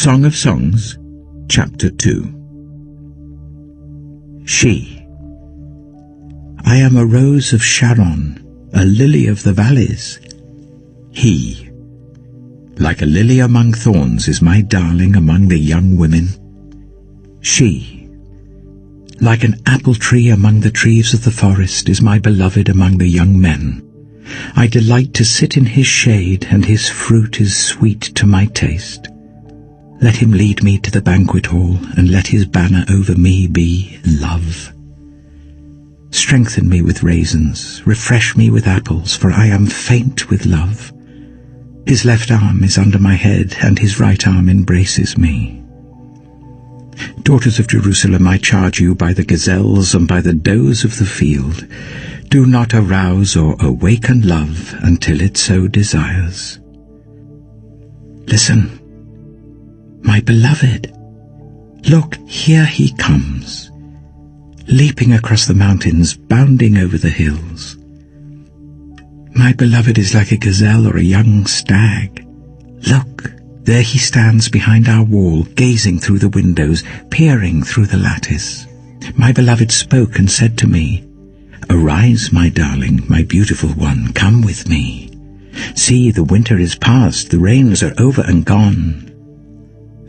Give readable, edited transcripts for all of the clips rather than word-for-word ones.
Song of Songs, Chapter 2. She. I am a rose of Sharon, a lily of the valleys. He. Like a lily among thorns is my darling among the young women. She. Like an apple tree among the trees of the forest is my beloved among the young men. I delight to sit in his shade, and his fruit is sweet to my taste. Let him lead me to the banquet hall, and let his banner over me be love. Strengthen me with raisins, refresh me with apples, for I am faint with love. His left arm is under my head, and his right arm embraces me. Daughters of Jerusalem, I charge you by the gazelles and by the does of the field, do not arouse or awaken love until it so desires. Listen, my beloved, look, here he comes, leaping across the mountains, bounding over the hills. My beloved is like a gazelle or a young stag. Look, there he stands behind our wall, gazing through the windows, peering through the lattice. My beloved spoke and said to me, Arise, my darling, my beautiful one, come with me. See, the winter is past, the rains are over and gone.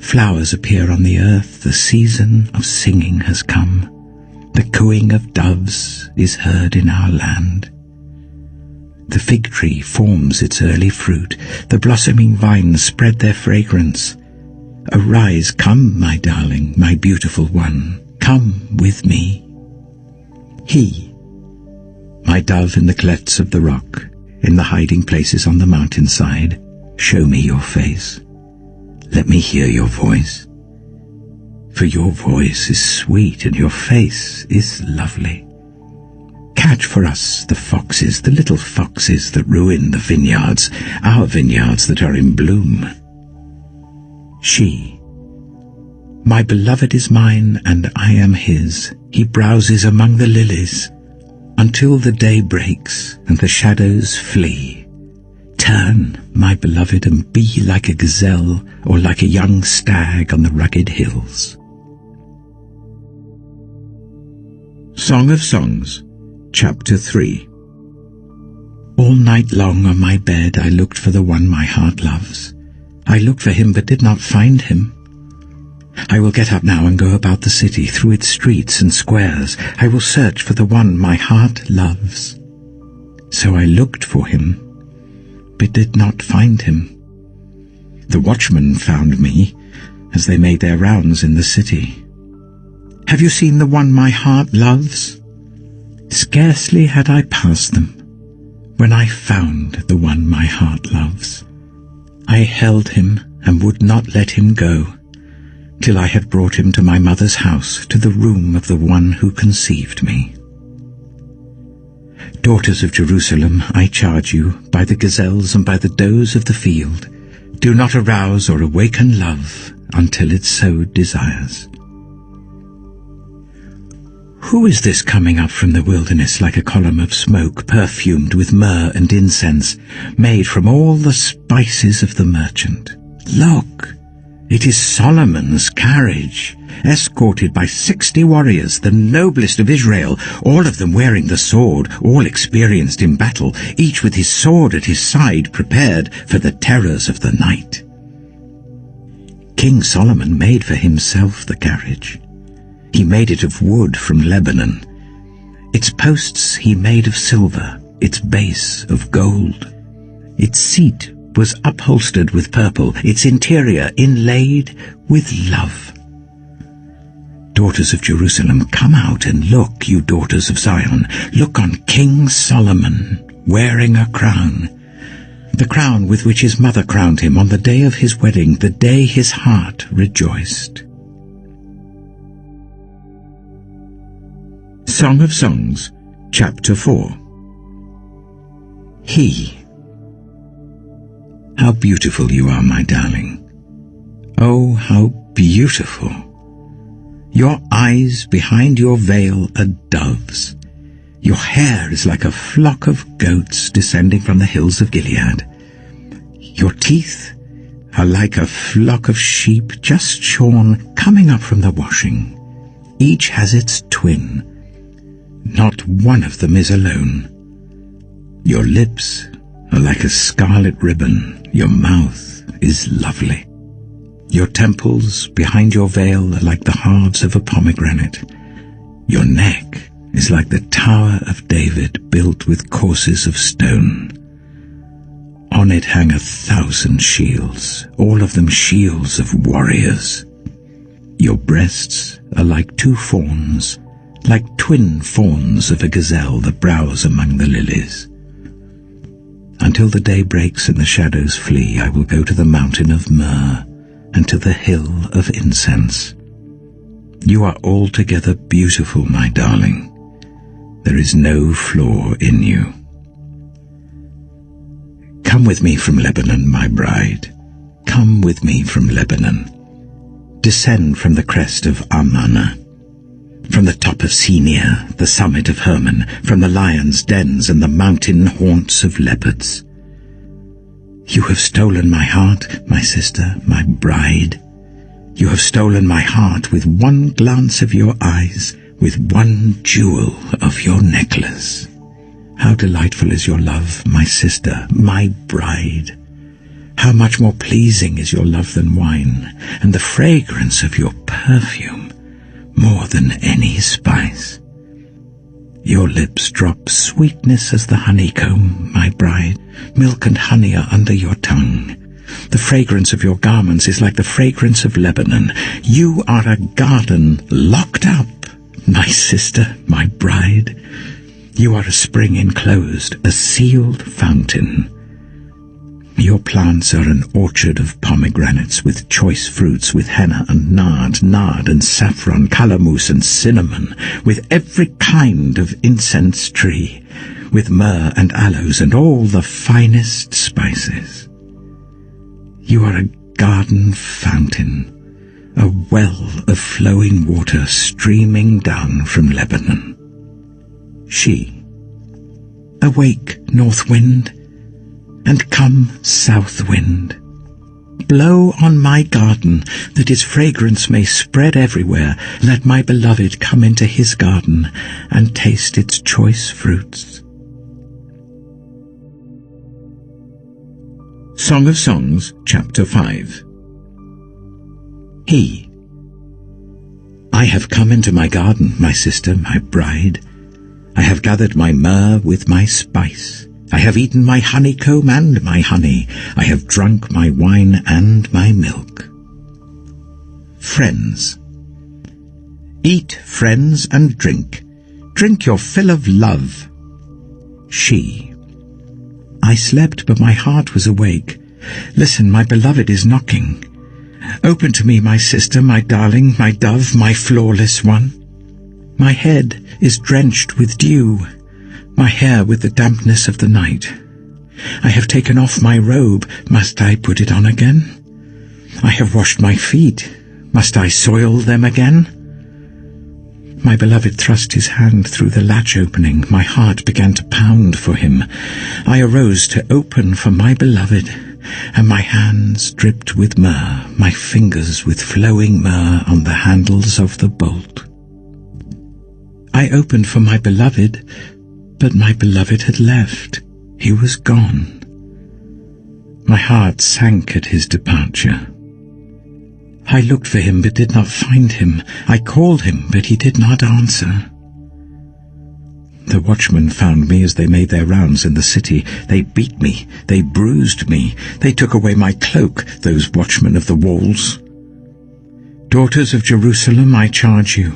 Flowers appear on the earth, the season of singing has come. The cooing of doves is heard in our land. The fig tree forms its early fruit, the blossoming vines spread their fragrance. Arise, come, my darling, my beautiful one, come with me. He, my dove in the clefts of the rock, in the hiding places on the mountainside, show me your face. Let me hear your voice. For your voice is sweet and your face is lovely. Catch for us the foxes, the little foxes that ruin the vineyards, our vineyards that are in bloom. She. My beloved is mine and I am his. He browses among the lilies until the day breaks and the shadows flee. Turn, my beloved, and be like a gazelle or like a young stag on the rugged hills. Song of Songs, Chapter 3. All night long on my bed I looked for the one my heart loves. I looked for him but did not find him. I will get up now and go about the city, through its streets and squares. I will search for the one my heart loves. So I looked for him, but did not find him. The watchmen found me as they made their rounds in the city. Have you seen the one my heart loves? Scarcely had I passed them when I found the one my heart loves. I held him and would not let him go, till I had brought him to my mother's house, to the room of the one who conceived me. Daughters of Jerusalem, I charge you, by the gazelles and by the does of the field, do not arouse or awaken love until it so desires. Who is this coming up from the wilderness like a column of smoke, perfumed with myrrh and incense, made from all the spices of the merchant? Look, it is Solomon's carriage, escorted by 60 warriors, the noblest of Israel, all of them wearing the sword, all experienced in battle, each with his sword at his side, prepared for the terrors of the night. King Solomon made for himself the carriage. He made it of wood from Lebanon. Its posts he made of silver, its base of gold. Its seat was upholstered with purple, its interior inlaid with love. Daughters of Jerusalem, come out and look, you daughters of Zion. Look on King Solomon, wearing a crown, the crown with which his mother crowned him on the day of his wedding, the day his heart rejoiced. Song of Songs, Chapter 4. He. How beautiful you are, my darling. Oh, how beautiful. Your eyes behind your veil are doves. Your hair is like a flock of goats descending from the hills of Gilead. Your teeth are like a flock of sheep just shorn, coming up from the washing. Each has its twin. Not one of them is alone. Your lips are like a scarlet ribbon. Your mouth is lovely. Your temples behind your veil are like the halves of a pomegranate. Your neck is like the Tower of David built with courses of stone. On it hang 1,000 shields, all of them shields of warriors. Your breasts are like 2 fawns, like twin fawns of a gazelle that browse among the lilies. Until the day breaks and the shadows flee, I will go to the mountain of myrrh and to the hill of incense. You are altogether beautiful, my darling. There is no flaw in you. Come with me from Lebanon, my bride. Come with me from Lebanon. Descend from the crest of Amanah, from the top of Senir, the summit of Hermon, from the lions' dens and the mountain haunts of leopards. You have stolen my heart, my sister, my bride. You have stolen my heart with one glance of your eyes, with one jewel of your necklace. How delightful is your love, my sister, my bride. How much more pleasing is your love than wine, and the fragrance of your perfume more than any spice. Your lips drop sweetness as the honeycomb, my bride. Milk and honey are under your tongue. The fragrance of your garments is like the fragrance of Lebanon. You are a garden locked up, my sister, my bride. You are a spring enclosed, a sealed fountain. Your plants are an orchard of pomegranates with choice fruits, with henna and nard and saffron, calamus and cinnamon, with every kind of incense tree, with myrrh and aloes and all the finest spices. You are a garden fountain, a well of flowing water streaming down from Lebanon. She, awake, north wind, and come, south wind. Blow on my garden, that its fragrance may spread everywhere. Let my beloved come into his garden and taste its choice fruits. Song of Songs, Chapter 5. He. I have come into my garden, my sister, my bride. I have gathered my myrrh with my spice. I have eaten my honeycomb and my honey. I have drunk my wine and my milk. Friends. Eat, friends, and drink. Drink your fill of love. She. I slept, but my heart was awake. Listen, my beloved is knocking. Open to me, my sister, my darling, my dove, my flawless one. My head is drenched with dew, my hair with the dampness of the night. I have taken off my robe. Must I put it on again? I have washed my feet. Must I soil them again? My beloved thrust his hand through the latch opening. My heart began to pound for him. I arose to open for my beloved, and my hands dripped with myrrh, my fingers with flowing myrrh on the handles of the bolt. I opened for my beloved, but my beloved had left. He was gone. My heart sank at his departure. I looked for him, but did not find him. I called him, but he did not answer. The watchmen found me as they made their rounds in the city. They beat me, they bruised me, they took away my cloak, those watchmen of the walls. Daughters of Jerusalem, I charge you,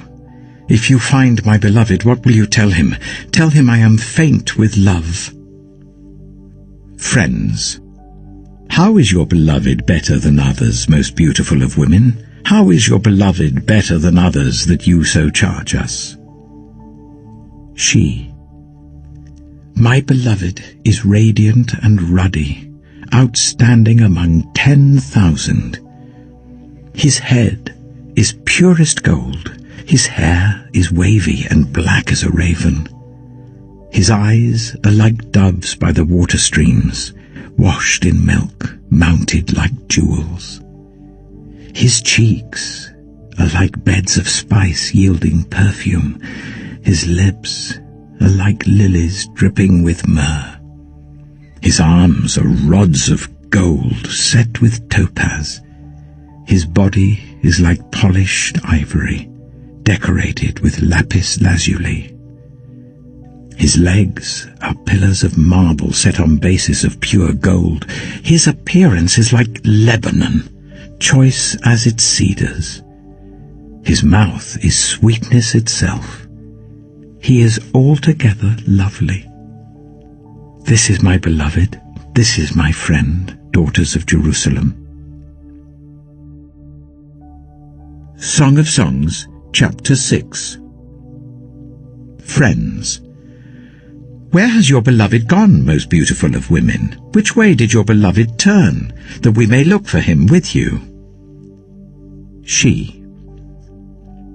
if you find my beloved, what will you tell him? Tell him I am faint with love. Friends. How is your beloved better than others, most beautiful of women? How is your beloved better than others, that you so charge us? She. My beloved is radiant and ruddy, outstanding among 10,000. His head is purest gold. His hair is wavy and black as a raven. His eyes are like doves by the water streams, washed in milk, mounted like jewels. His cheeks are like beds of spice yielding perfume. His lips are like lilies dripping with myrrh. His arms are rods of gold set with topaz. His body is like polished ivory, decorated with lapis lazuli. His legs are pillars of marble set on bases of pure gold. His appearance is like Lebanon, choice as its cedars. His mouth is sweetness itself. He is altogether lovely. This is my beloved, this is my friend, daughters of Jerusalem. Song of Songs, Chapter 6. Friends. Where has your beloved gone, most beautiful of women? Which way did your beloved turn, that we may look for him with you? She.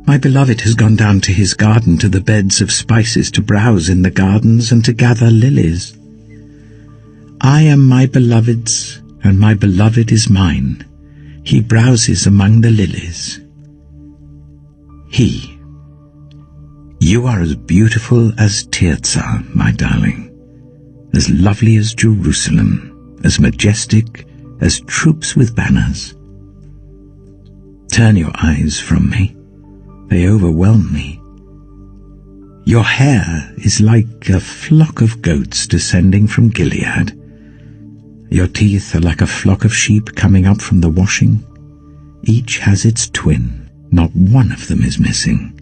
My beloved has gone down to his garden, to the beds of spices, to browse in the gardens and to gather lilies. I am my beloved's, and my beloved is mine. He browses among the lilies. He. You are as beautiful as Tirzah, my darling, as lovely as Jerusalem, as majestic as troops with banners. Turn your eyes from me. They overwhelm me. Your hair is like a flock of goats descending from Gilead. Your teeth are like a flock of sheep coming up from the washing. Each has its twin, not one of them is missing.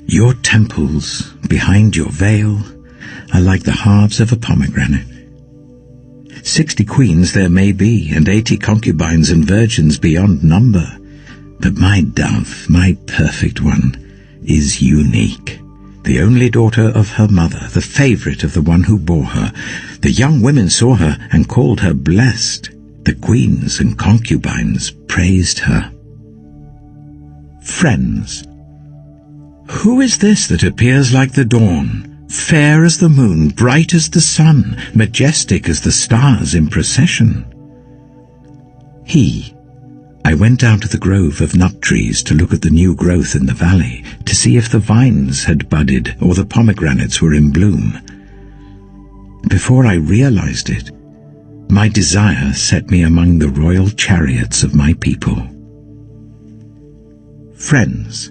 Your temples, behind your veil, are like the halves of a pomegranate. 60 queens there may be, and 80 concubines and virgins beyond number. But my dove, my perfect one, is unique, the only daughter of her mother, the favorite of the one who bore her. The young women saw her and called her blessed. The queens and concubines praised her. Friends. Who is this that appears like the dawn, fair as the moon, bright as the sun, majestic as the stars in procession? He. I went down to the grove of nut trees to look at the new growth in the valley, to see if the vines had budded or the pomegranates were in bloom. Before I realized it, my desire set me among the royal chariots of my people. Friends.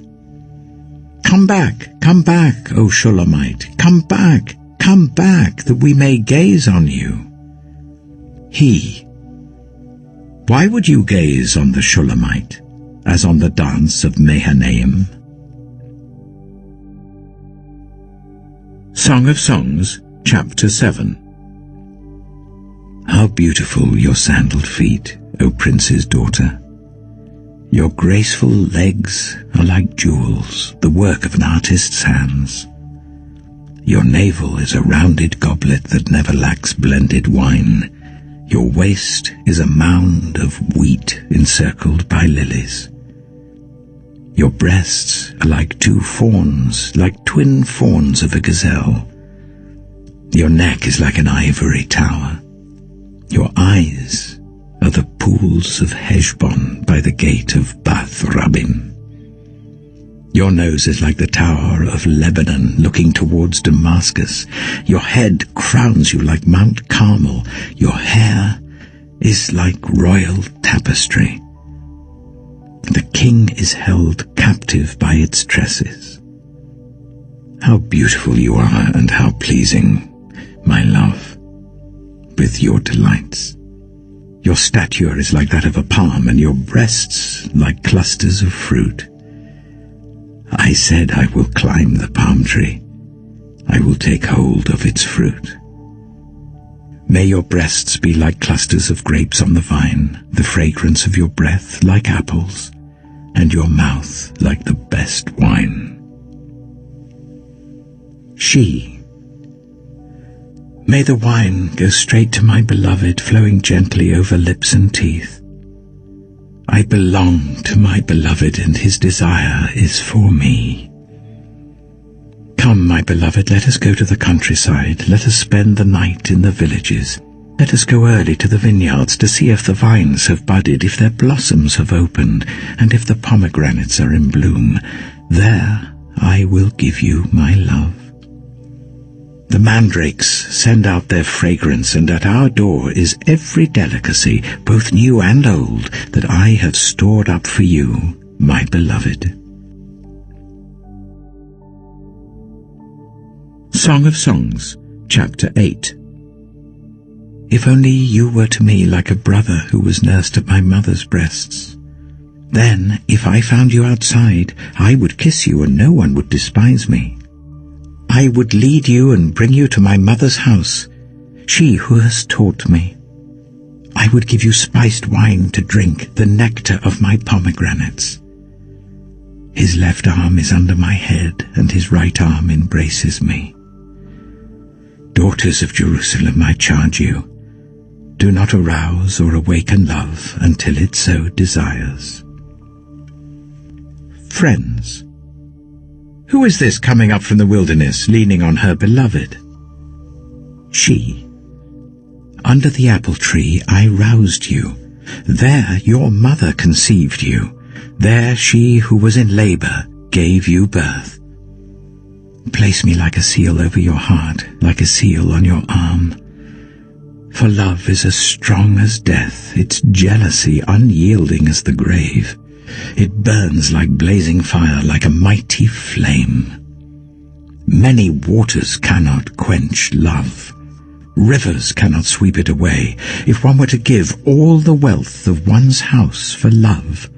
Come back, O Shulamite, come back, that we may gaze on you. He. Why would you gaze on the Shulamite, as on the dance of Mahanaim? Song of Songs, Chapter 7. How beautiful your sandaled feet, O prince's daughter! Your graceful legs are like jewels, the work of an artist's hands. Your navel is a rounded goblet that never lacks blended wine. Your waist is a mound of wheat encircled by lilies. Your breasts are like two fawns, like twin fawns of a gazelle. Your neck is like an ivory tower. Your eyes are the pools of Heshbon by the gate of Bath Rabbim. Your nose is like the tower of Lebanon looking towards Damascus. Your head crowns you like Mount Carmel. Your hair is like royal tapestry. The king is held captive by its tresses. How beautiful you are, and how pleasing, my love, with your delights. Your stature is like that of a palm, and your breasts like clusters of fruit. I said, I will climb the palm tree. I will take hold of its fruit. May your breasts be like clusters of grapes on the vine, the fragrance of your breath like apples, and your mouth like the best wine. She. May the wine go straight to my beloved, flowing gently over lips and teeth. I belong to my beloved, and his desire is for me. Come, my beloved, let us go to the countryside. Let us spend the night in the villages. Let us go early to the vineyards to see if the vines have budded, if their blossoms have opened, and if the pomegranates are in bloom. There I will give you my love. The mandrakes send out their fragrance, and at our door is every delicacy, both new and old, that I have stored up for you, my beloved. Song of Songs, Chapter 8. If only you were to me like a brother who was nursed at my mother's breasts. Then, if I found you outside, I would kiss you and no one would despise me. I would lead you and bring you to my mother's house, she who has taught me. I would give you spiced wine to drink, the nectar of my pomegranates. His left arm is under my head, and his right arm embraces me. Daughters of Jerusalem, I charge you, do not arouse or awaken love until it so desires. Friends. Who is this coming up from the wilderness, leaning on her beloved? She. Under the apple tree I roused you. There your mother conceived you. There she who was in labor gave you birth. Place me like a seal over your heart, like a seal on your arm. For love is as strong as death, its jealousy unyielding as the grave. It burns like blazing fire, like a mighty flame. Many waters cannot quench love. Rivers cannot sweep it away. If one were to give all the wealth of one's house for love,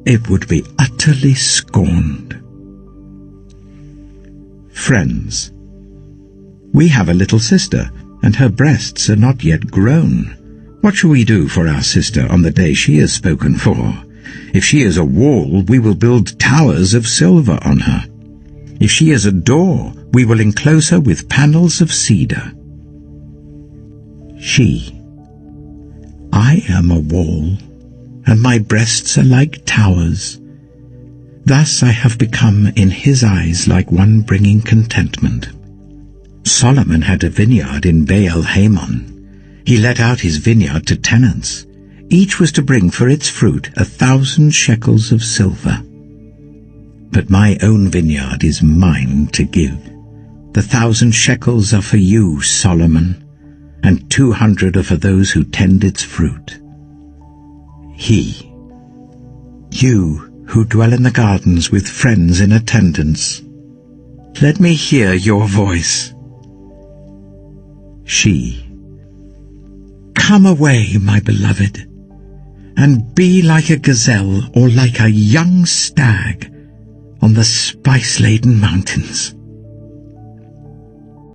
it would be utterly scorned. Friends. We have a little sister, and her breasts are not yet grown. What shall we do for our sister on the day she is spoken for? If she is a wall, we will build towers of silver on her. If she is a door, we will enclose her with panels of cedar. She. I am a wall, and my breasts are like towers. Thus I have become in his eyes like one bringing contentment. Solomon had a vineyard in Baal-Hamon. He let out his vineyard to tenants. Each was to bring for its fruit 1,000 shekels of silver. But my own vineyard is mine to give. The 1,000 shekels are for you, Solomon, and 200 are for those who tend its fruit. He. You who dwell in the gardens with friends in attendance, let me hear your voice. She. Come away, my beloved, and be like a gazelle or like a young stag on the spice-laden mountains.